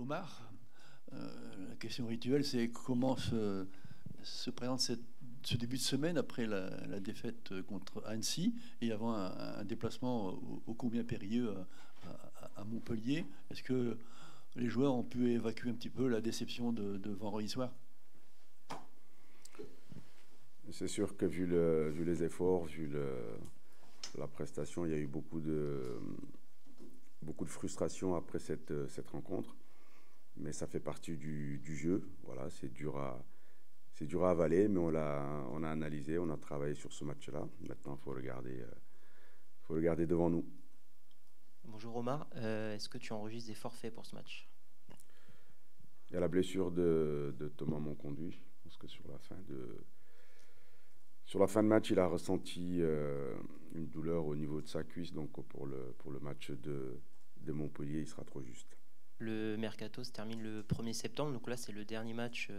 Omar, la question rituelle, c'est comment se présente ce début de semaine après la défaite contre Annecy et avant un déplacement ô combien périlleux à Montpellier. Est-ce que les joueurs ont pu évacuer un petit peu la déception de vendredi soir? C'est sûr que vu les efforts, la prestation, il y a eu beaucoup de frustration après cette rencontre. Mais ça fait partie du jeu. Voilà, c'est dur à avaler, mais on a analysé, on a travaillé sur ce match-là. Maintenant, faut le garder devant nous. Bonjour Omar, est-ce que tu enregistres des forfaits pour ce match? Il y a la blessure de Thomas Monconduit. Je pense que sur la fin de match, il a ressenti une douleur au niveau de sa cuisse. Donc pour le match de Montpellier, il sera trop juste. Le mercato se termine le 1er septembre, donc là c'est le dernier match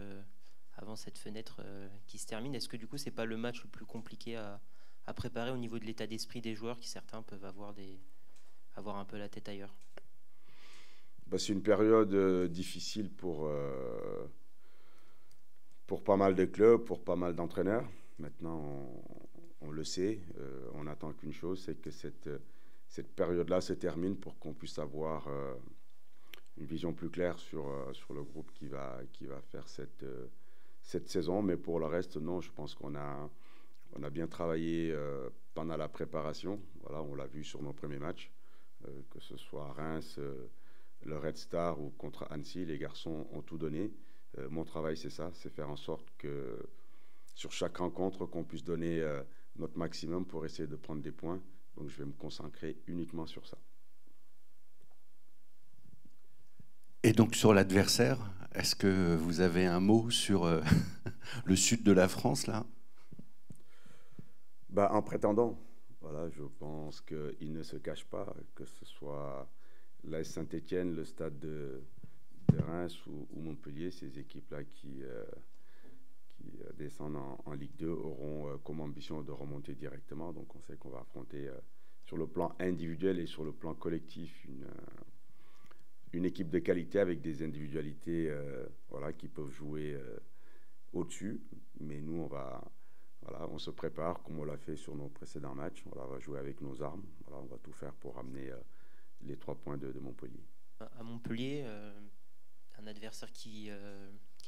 avant cette fenêtre qui se termine. Est-ce que du coup c'est pas le match le plus compliqué à préparer au niveau de l'état d'esprit des joueurs, qui certains peuvent avoir un peu la tête ailleurs? C'est une période difficile pour pas mal de clubs, pour pas mal d'entraîneurs. Maintenant, on le sait, on attend qu'une chose, c'est que cette période-là se termine pour qu'on puisse avoir une vision plus claire sur le groupe qui va faire cette saison. Mais pour le reste, non, je pense qu'on a bien travaillé pendant la préparation. Voilà, on l'a vu sur nos premiers matchs, que ce soit à Reims, le Red Star ou contre Annecy, les garçons ont tout donné. Mon travail, c'est ça, c'est faire en sorte que sur chaque rencontre, qu'on puisse donner notre maximum pour essayer de prendre des points. Donc je vais me concentrer uniquement sur ça. Et donc sur l'adversaire, est-ce que vous avez un mot sur le sud de la France là? En prétendant, voilà, je pense qu'il ne se cache pas, que ce soit l'AS Saint-Étienne, le stade de Reims ou Montpellier, ces équipes-là qui descendent en Ligue 2 auront comme ambition de remonter directement. Donc on sait qu'on va affronter sur le plan individuel et sur le plan collectif une équipe de qualité avec des individualités qui peuvent jouer au-dessus. Mais nous, on se prépare comme on l'a fait sur nos précédents matchs. On va jouer avec nos armes. Voilà, on va tout faire pour ramener les 3 points de Montpellier. À Montpellier, un adversaire qui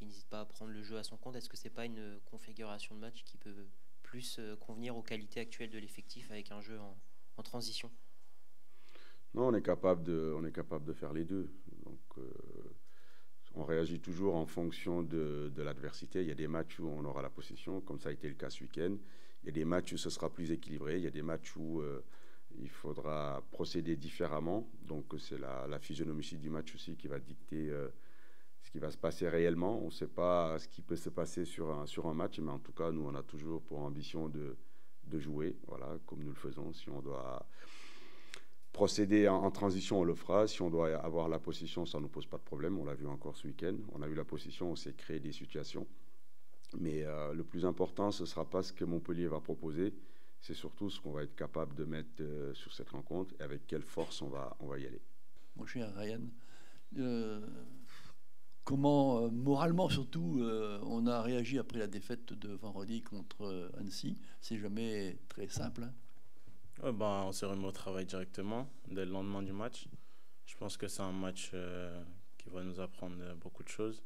n'hésite pas à prendre le jeu à son compte, est-ce que c'est pas une configuration de match qui peut plus convenir aux qualités actuelles de l'effectif avec un jeu en transition? Non, on est capable de faire les deux. Donc, on réagit toujours en fonction de l'adversité. Il y a des matchs où on aura la possession, comme ça a été le cas ce week-end. Il y a des matchs où ce sera plus équilibré. Il y a des matchs où il faudra procéder différemment. Donc, c'est la physionomie du match aussi qui va dicter ce qui va se passer réellement. On ne sait pas ce qui peut se passer sur un match, mais en tout cas, nous, on a toujours pour ambition de jouer, voilà, comme nous le faisons. Si on doit procéder en transition, on le fera. Si on doit avoir la possession, ça ne nous pose pas de problème. On l'a vu encore ce week-end. On a eu la possession, on s'est créé des situations. Mais le plus important, ce ne sera pas ce que Montpellier va proposer. C'est surtout ce qu'on va être capable de mettre sur cette rencontre et avec quelle force on va y aller. Mon cher Ryan, comment, moralement surtout, on a réagi après la défaite de vendredi contre Annecy? C'est jamais très simple, hein? On s'est remis au travail directement dès le lendemain du match. Je pense que c'est un match qui va nous apprendre beaucoup de choses.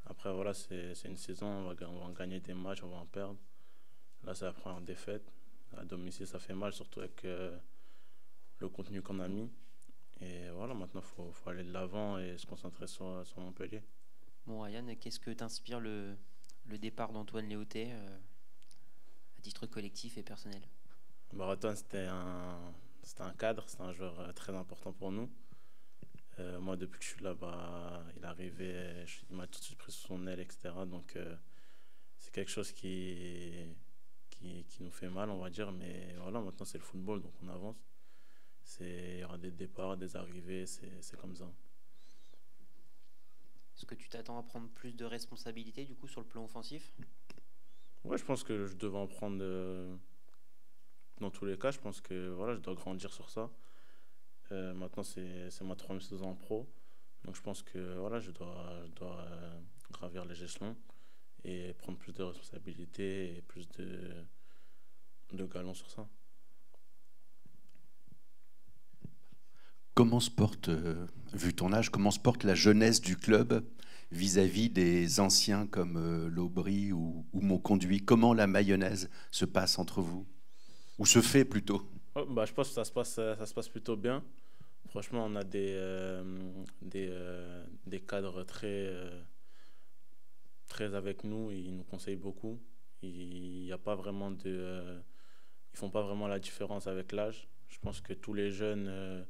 Après, voilà, c'est une saison, on va en gagner des matchs, on va en perdre. Là, c'est la première défaite. À domicile, ça fait mal, surtout avec le contenu qu'on a mis. Et voilà, maintenant, il faut aller de l'avant et se concentrer sur Montpellier. Bon, Ryan, qu'est-ce que t'inspire le départ d'Antoine Léoté à titre collectif et personnel? Antoine, c'était un cadre, c'est un joueur très important pour nous. Moi, depuis que je suis là, il est arrivé, il m'a tout de suite pris sous son aile, etc. Donc, c'est quelque chose qui nous fait mal, on va dire. Mais voilà, maintenant, c'est le football, donc on avance. Il y aura des départs, des arrivées, c'est comme ça. Est-ce que tu t'attends à prendre plus de responsabilités, du coup, sur le plan offensif? Ouais, je pense que je devais en prendre... Dans tous les cas, je pense que voilà, je dois grandir sur ça. Maintenant, c'est ma 3e saison en pro. Donc je pense que voilà, je dois gravir les échelons et prendre plus de responsabilités et plus de galons sur ça. Comment se porte, vu ton âge, comment se porte la jeunesse du club vis-à-vis des anciens comme l'Aubry ou Monconduit? Comment la mayonnaise se passe entre vous? Ou se fait plutôt? Oh, bah, je pense que ça se passe plutôt bien. Franchement, on a des cadres très avec nous, ils nous conseillent beaucoup. Il y a pas vraiment ils font pas vraiment la différence avec l'âge. Je pense que tous les jeunes,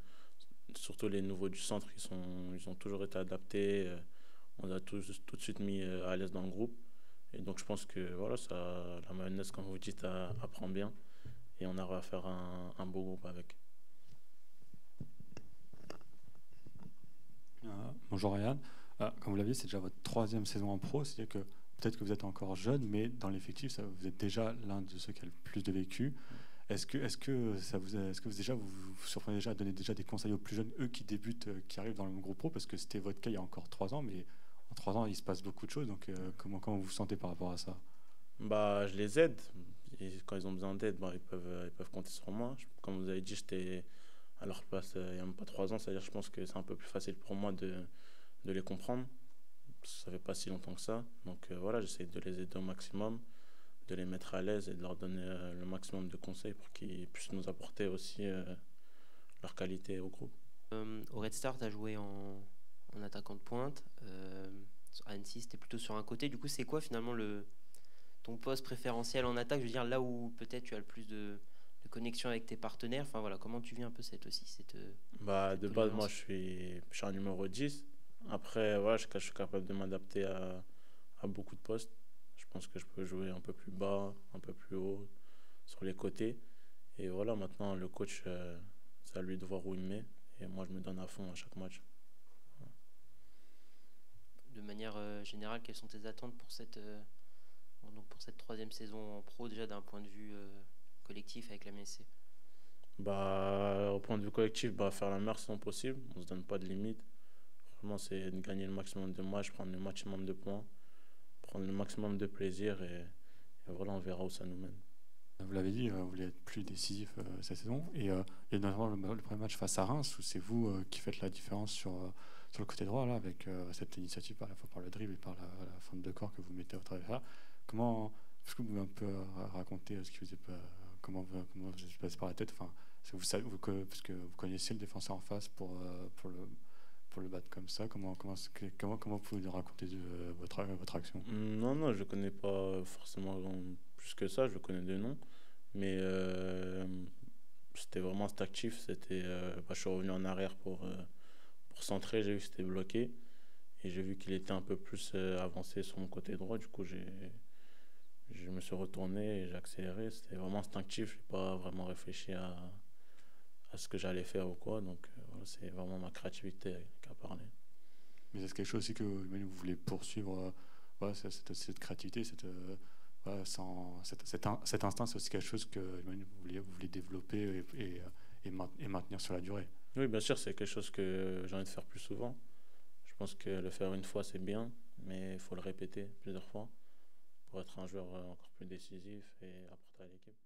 surtout les nouveaux du centre, ils ont toujours été adaptés. On a tout de suite mis à l'aise dans le groupe. Et donc je pense que voilà, la mayonnaise, comme vous dites, apprend bien. Et on arrive à faire un beau groupe avec. Bonjour Ryan. Comme vous l'avez dit, c'est déjà votre 3e saison en pro, c'est-à-dire que peut-être que vous êtes encore jeune, mais dans l'effectif, vous êtes déjà l'un de ceux qui a le plus de vécu. Est-ce que vous surprenez déjà à donner déjà des conseils aux plus jeunes, eux qui débutent, qui arrivent dans le groupe pro, parce que c'était votre cas il y a encore 3 ans, mais en 3 ans il se passe beaucoup de choses, donc comment vous vous sentez par rapport à ça? Bah, je les aide. Et quand ils ont besoin d'aide, bah, ils peuvent compter sur moi. Comme vous avez dit, j'étais à leur place il n'y a même pas 3 ans. C'est-à-dire je pense que c'est un peu plus facile pour moi de les comprendre. Ça fait pas si longtemps que ça. Donc voilà, j'essaie de les aider au maximum, de les mettre à l'aise et de leur donner le maximum de conseils pour qu'ils puissent nous apporter aussi leur qualité au groupe. Au Red Star, tu as joué en attaquant de pointe. À Annecy, c'était plutôt sur un côté. Du coup, c'est quoi finalement ton poste préférentiel en attaque? Je veux dire, là où peut-être tu as le plus de connexion avec tes partenaires. Enfin voilà, comment tu vis un peu cette Bah, de base, moi, polyvalence? je suis un numéro 10. Après, voilà, je suis capable de m'adapter à beaucoup de postes. Je pense que je peux jouer un peu plus bas, un peu plus haut, sur les côtés. Et voilà, maintenant, le coach, c'est à lui de voir où il me met. Et moi, je me donne à fond à chaque match. De manière générale, quelles sont tes attentes pour pour cette 3e saison en pro, déjà d'un point de vue collectif avec la MSC? Bah, au point de vue collectif, bah, faire la meilleure saison possible. On ne se donne pas de limite. Vraiment, c'est de gagner le maximum de matchs, prendre le maximum de points, prendre le maximum de plaisir. Et voilà, on verra où ça nous mène. Vous l'avez dit, vous voulez être plus décisif cette saison. Et notamment le premier match face à Reims, où c'est vous qui faites la différence sur le côté droit, là, avec cette initiative à la fois par le dribble et par la feinte de corps que vous mettez au travers. Est-ce que vous pouvez un peu raconter ce qui vous est, comment vous se passe par la tête, enfin, est-ce que vous savez, parce que vous connaissez le défenseur en face pour le battre comme ça, comment vous pouvez nous raconter votre action? Non, non, je connais pas forcément plus que ça, je connais deux noms. Mais c'était vraiment instinctif. Je suis revenu en arrière pour centrer, j'ai vu que c'était bloqué. Et j'ai vu qu'il était un peu plus avancé sur mon côté droit. Du coup, je me suis retourné et j'ai accéléré. C'était vraiment instinctif, je n'ai pas vraiment réfléchi à ce que j'allais faire ou quoi. Donc voilà, c'est vraiment ma créativité qui a parlé. Mais c'est quelque chose aussi que vous voulez poursuivre, voilà, cette créativité, voilà, cet instinct, c'est aussi quelque chose que vous voulez développer et maintenir sur la durée. Oui, bien sûr, c'est quelque chose que j'ai envie de faire plus souvent. Je pense que le faire une fois, c'est bien, mais il faut le répéter plusieurs fois pour être un joueur encore plus décisif et apporter à l'équipe.